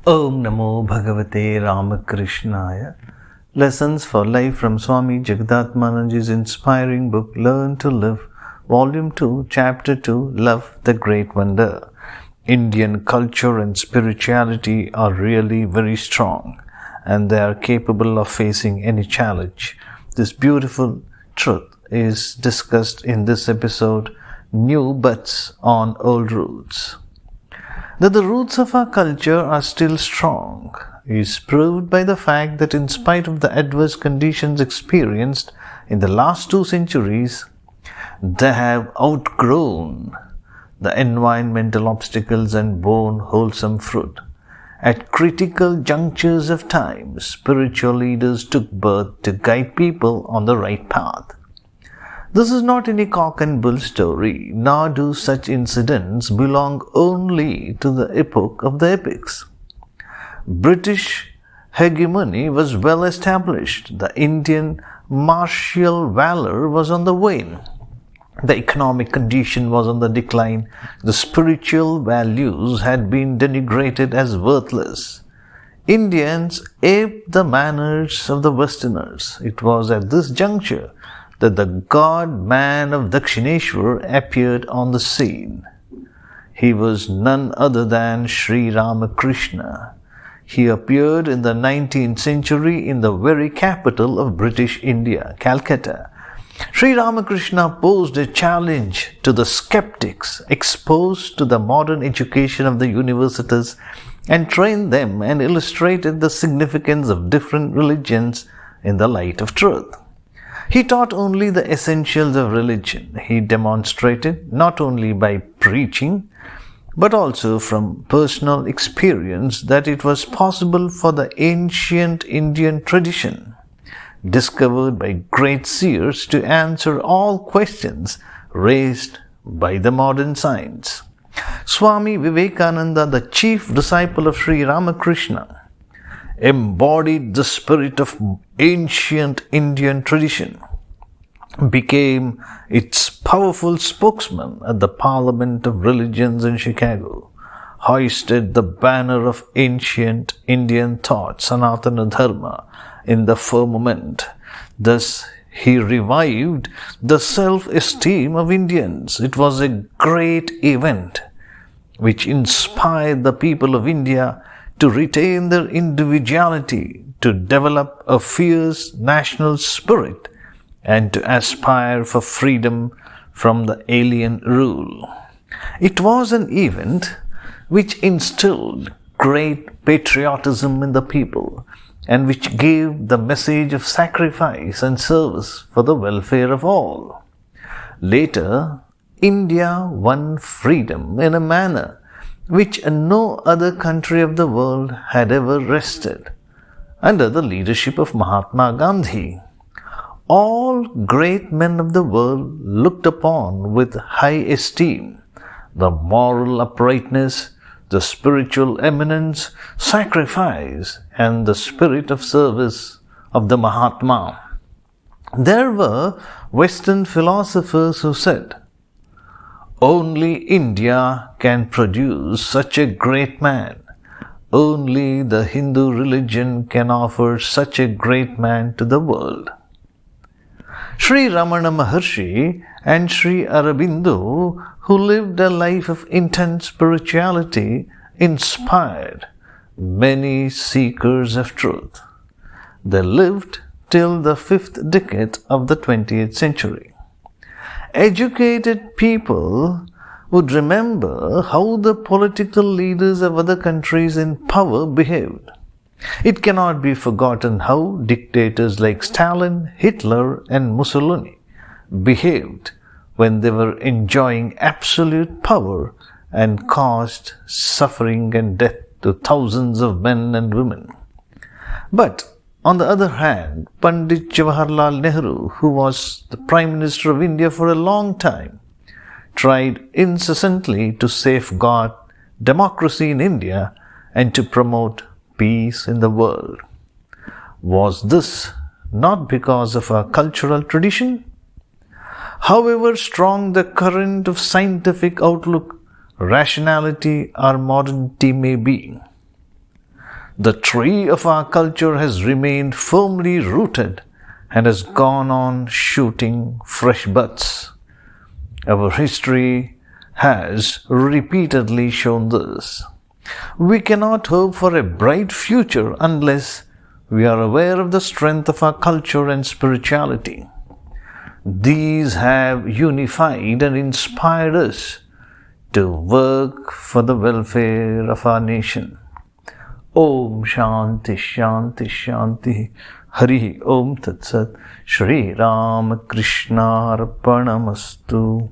Om Namo Bhagavate Ramakrishnaya. Lessons for Life from Swami Jagadatmananji's inspiring book Learn to Live, Volume 2, Chapter 2, Love the Great Wonder. Indian culture and spirituality are really very strong, and they are capable of facing any challenge. This beautiful truth is discussed in this episode, New Butts on Old Roots. That the roots of our culture are still strong is proved by the fact that in spite of the adverse conditions experienced in the last 2 centuries, they have outgrown the environmental obstacles and borne wholesome fruit. At critical junctures of time, spiritual leaders took birth to guide people on the right path. This is not any cock and bull story, nor do such incidents belong only to the epoch of the epics. British hegemony was well established. The Indian martial valor was on the wane. The economic condition was on the decline. The spiritual values had been denigrated as worthless. Indians aped the manners of the Westerners. It was at this juncture that the God-man of Dakshineshwar appeared on the scene. He was none other than Sri Ramakrishna. He appeared in the 19th century in the very capital of British India, Calcutta. Sri Ramakrishna posed a challenge to the skeptics exposed to the modern education of the universities and trained them and illustrated the significance of different religions in the light of truth. He taught only the essentials of religion. He demonstrated not only by preaching, but also from personal experience that it was possible for the ancient Indian tradition, discovered by great seers, to answer all questions raised by the modern science. Swami Vivekananda, the chief disciple of Sri Ramakrishna, embodied the spirit of ancient Indian tradition, became its powerful spokesman at the Parliament of Religions in Chicago, hoisted the banner of ancient Indian thought, Sanatana Dharma, in the firmament. Thus, he revived the self-esteem of Indians. It was a great event which inspired the people of India to retain their individuality, to develop a fierce national spirit, and to aspire for freedom from the alien rule. It was an event which instilled great patriotism in the people and which gave the message of sacrifice and service for the welfare of all. Later, India won freedom in a manner which no other country of the world had ever wrested, under the leadership of Mahatma Gandhi. All great men of the world looked upon with high esteem the moral uprightness, the spiritual eminence, sacrifice, and the spirit of service of the Mahatma. There were Western philosophers who said, "Only India can produce such a great man. Only the Hindu religion can offer such a great man to the world." Sri Ramana Maharshi and Sri Aurobindo, who lived a life of intense spirituality, inspired many seekers of truth. They lived till the 5th decade of the 20th century. Educated people would remember how the political leaders of other countries in power behaved. It cannot be forgotten how dictators like Stalin, Hitler, and Mussolini behaved when they were enjoying absolute power and caused suffering and death to thousands of men and women. But on the other hand, Pandit Jawaharlal Nehru, who was the Prime Minister of India for a long time, tried incessantly to safeguard democracy in India and to promote peace in the world. Was this not because of our cultural tradition? However strong the current of scientific outlook, rationality, or modernity may be, The tree of our culture has remained firmly rooted and has gone on shooting fresh buds. Our history has repeatedly shown this. We cannot hope for a bright future unless we are aware of the strength of our culture and spirituality. These have unified and inspired us to work for the welfare of our nation. Om Shanti Shanti Shanti. Hari Om Tat Sat. Shri Ram Krishna Arpanamastu.